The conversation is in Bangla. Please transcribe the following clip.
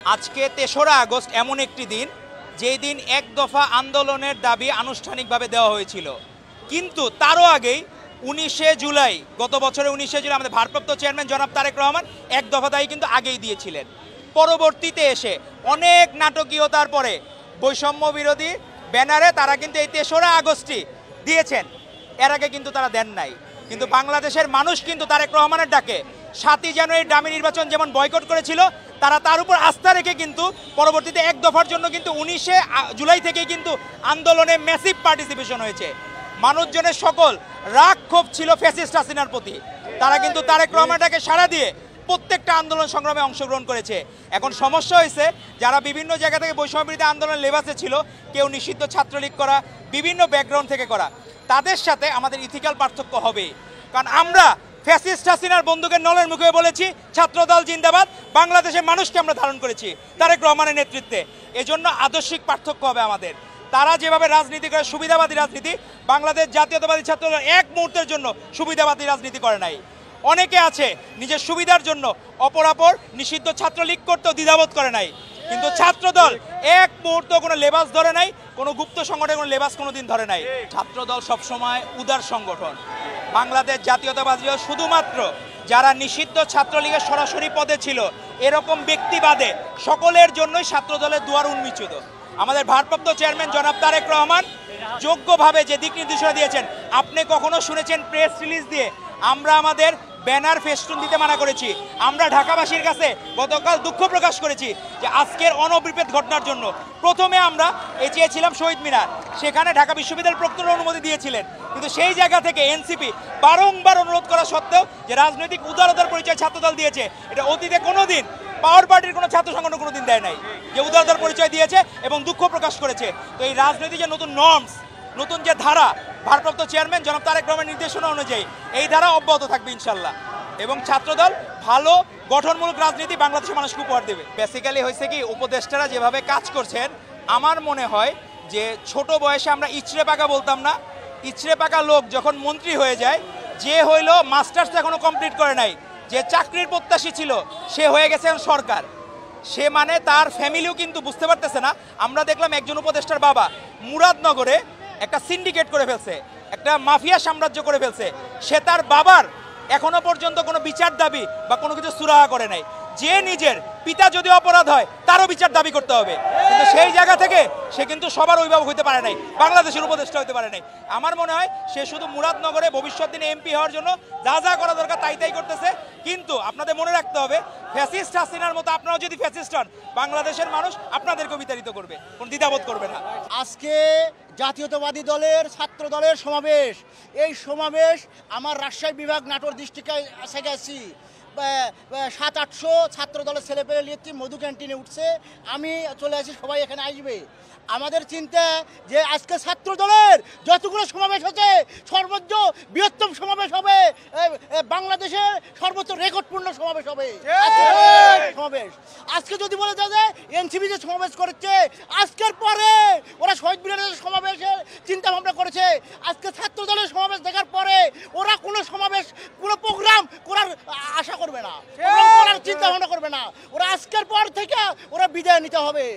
আজকে ৩রা আগস্ট এমন একটি দিন যেই দিন এক দফা আন্দোলনের দাবি আনুষ্ঠানিকভাবে দেওয়া হয়েছিল, কিন্তু তারও আগেই ১৯শে জুলাই, গত বছরের ১৯শে জুলাই আমাদের ভারপ্রাপ্ত চেয়ারম্যান জনাব তারেক রহমান এক দফা দাবি কিন্তু আগেই দিয়েছিলেন। পরবর্তীতে এসে অনেক নাটকীয়তার পরে বৈষম্য বিরোধী ব্যানারে তারা কিন্তু এই ৩রা আগস্টই দিয়েছেন, এর আগে কিন্তু তারা দেন নাই। কিন্তু বাংলাদেশের মানুষ কিন্তু তারেক রহমানের ডাকে ৭ই জানুয়ারির ডামি নির্বাচন যেমন বয়কট করেছিল, তারা তার উপর আস্থা রেখে কিন্তু পরবর্তীতে এক দফার জন্য কিন্তু ১৯শে জুলাই থেকেই কিন্তু আন্দোলনে ম্যাসিভ পার্টিসিপেশন হয়েছে। মানুষজনের সকল রাগ ক্ষোভ ছিল ফ্যাসিস্ট হাসিনার প্রতি, তারা কিন্তু তারেক রহমানটাকে সাড়া দিয়ে প্রত্যেকটা আন্দোলন সংগ্রামে অংশগ্রহণ করেছে। এখন সমস্যা হয়েছে যারা বিভিন্ন জায়গা থেকে বৈষম্য বিরোধী আন্দোলন লেবাসে ছিল, কেউ নিষিদ্ধ ছাত্রলীগ করা, বিভিন্ন ব্যাকগ্রাউন্ড থেকে করা, তাদের সাথে আমাদের ইথিক্যাল পার্থক্য হবে। কারণ আমরা ফ্যাসিস্ট হাসিনার বন্দুকের নলের মুখে বলেছি ছাত্রদল জিন্দাবাদ, বাংলাদেশের মানুষকে আমরা ধারণ করেছি তারেক রহমানের নেতৃত্বে। এজন্য আদর্শিক পার্থক্য হবে আমাদের। তারা যেভাবে রাজনীতি করে সুবিধাবাদী রাজনীতি, বাংলাদেশ জাতীয়তাবাদী ছাত্রদল এক মুহূর্তের জন্য সুবিধাবাদী রাজনীতি করে নাই। অনেকে আছে নিজের সুবিধার জন্য অপরাপর নিষিদ্ধ ছাত্রলীগ করতেও দ্বিধাবোধ করে নাই, কিন্তু ছাত্রদল এক মুহূর্ত কোনো লেবাস ধরে নাই, কোনো গুপ্ত সংগঠনের কোনো লেবাস কোনোদিন ধরে নাই। ছাত্রদল সবসময় উদার সংগঠন। বাংলাদেশ জাতীয়তাবাদী শুধুমাত্র যারা নিষিদ্ধ ছাত্রলীগের সরাসরি পদে ছিল এরকম ব্যক্তিবাদে সকলের জন্যই ছাত্রদলের দুয়ার উন্মোচিত। আমাদের ভারপ্রাপ্ত চেয়ারম্যান জনাব তারেক রহমান যোগ্যভাবে যে দিক নির্দেশনা দিয়েছেন, আপনি কখনো শুনেছেন প্রেস রিলিজ দিয়ে আমরা আমাদের ব্যানার ফেস্টুন দিতে মানা করেছি? আমরা ঢাকাবাসীর কাছে গতকাল দুঃখ প্রকাশ করেছি যে আজকের অনভিপ্রেত ঘটনার জন্য প্রথমে আমরা চেয়েছিলাম শহীদ মিনার, সেখানে ঢাকা বিশ্ববিদ্যালয় প্রক্টর অনুমতি দিয়েছিলেন, কিন্তু সেই জায়গা থেকে এনসিপি বারংবার অনুরোধ করা সত্ত্বেও যে রাজনৈতিক উদারতার পরিচয় ছাত্রদল দিয়েছে, এটা অতীতে কোনোদিন পাওয়ার পার্টির কোনো ছাত্র সংগঠন কোনোদিন দেয় নাই, যে উদারতার পরিচয় দিয়েছে এবং দুঃখ প্রকাশ করেছে। তো এই রাজনীতি যে নতুন নর্মস, নতুন যে ধারা ভারপ্রাপ্ত চেয়ারম্যান জনাব তারেক রহমানের নির্দেশনা অনুযায়ী এই ধারা অব্যাহত থাকবে ইনশাল্লাহ, এবং ছাত্রদল ভালো গঠনমূলক রাজনীতি বাংলাদেশের মানুষকে উপহার দেবে। বেসিক্যালি হয়েছে কি, উপদেষ্টারা যেভাবে কাজ করছেন, আমার মনে হয় যে ছোট বয়সে আমরা ইচড়ে পাকা বলতাম না, ইচড়ে পাকা লোক যখন মন্ত্রী হয়ে যায়, যে হইল মাস্টার্স এখনো কমপ্লিট করে নাই, যে চাকরির প্রত্যাশী ছিল সে হয়ে গেছে সরকার, সে মানে তার ফ্যামিলিও কিন্তু বুঝতে পারতেছে না। আমরা দেখলাম একজন উপদেষ্টার বাবা মুরাদনগরে একটা সিন্ডিকেট করে ফেলছে, একটা মাফিয়া সাম্রাজ্য করে ফেলছে, সে তার বাবার এখনো পর্যন্ত কোনো বিচার দাবি বা কোনো কিছু সুরাহা করে নাই। যে নিজের পিতা যদি অপরাধ হয় তারও বিচার দাবি করতে হবে, কিন্তু সেই জায়গা থেকে সে কিন্তু সবার অভিভাবক হইতে পারে নাই, বাংলাদেশের উপদেষ্টা হইতে পারে নাই। আমার মনে হয় সে শুধু মুরাদনগরে ভবিষ্যৎ দিনে এমপি হওয়ার জন্য যা যা করা দরকার তাই তাই করতেছে। কিন্তু আপনাদের মনে রাখতে হবে, ফ্যাসিস্ট হাসিনার মতো আপনারাও যদি ফ্যাসিস্ট হন, বাংলাদেশের মানুষ আপনাদেরকে বিতাড়িত করবে, কোনো দ্বিধাবোধ করবে না। আজকে জাতীয়তাবাদী দলের ছাত্র দলের সমাবেশ, এই সমাবেশ আমার রাজশাহী বিভাগ নাটোর ডিস্ট্রিক্টে গেছি, 700-800 ছাত্র দলের ছেলেপেলে লিখছি, মধু ক্যান্টিনে উঠছে, আমি চলে আসি, সবাই এখানে আসবে। আমাদের চিন্তা যে আজকে ছাত্র দলের যতগুলো সমাবেশ হচ্ছে সর্বোচ্চ বৃহত্তম সমাবেশ হবে, বাংলাদেশের সর্বোচ্চ রেকর্ডপূর্ণ সমাবেশ হবে সমাবেশ। আজকে যদি বলে যায় যে এনসিপি যে সমাবেশ করেছে, আজকের পরে ওরা শহীদ মিনারের সমাবেশের চিন্তা ভাবনা করেছে, আজকে ছাত্র দলের সমাবেশ দেখার পরে ওরা কোনো সমাবেশ, কোনো প্রোগ্রাম করার আশা করবে না, করার চিন্তা ভাবনা করবে না। ওরা আজকের পর থেকে ওরা বিদায় নিতে হবে।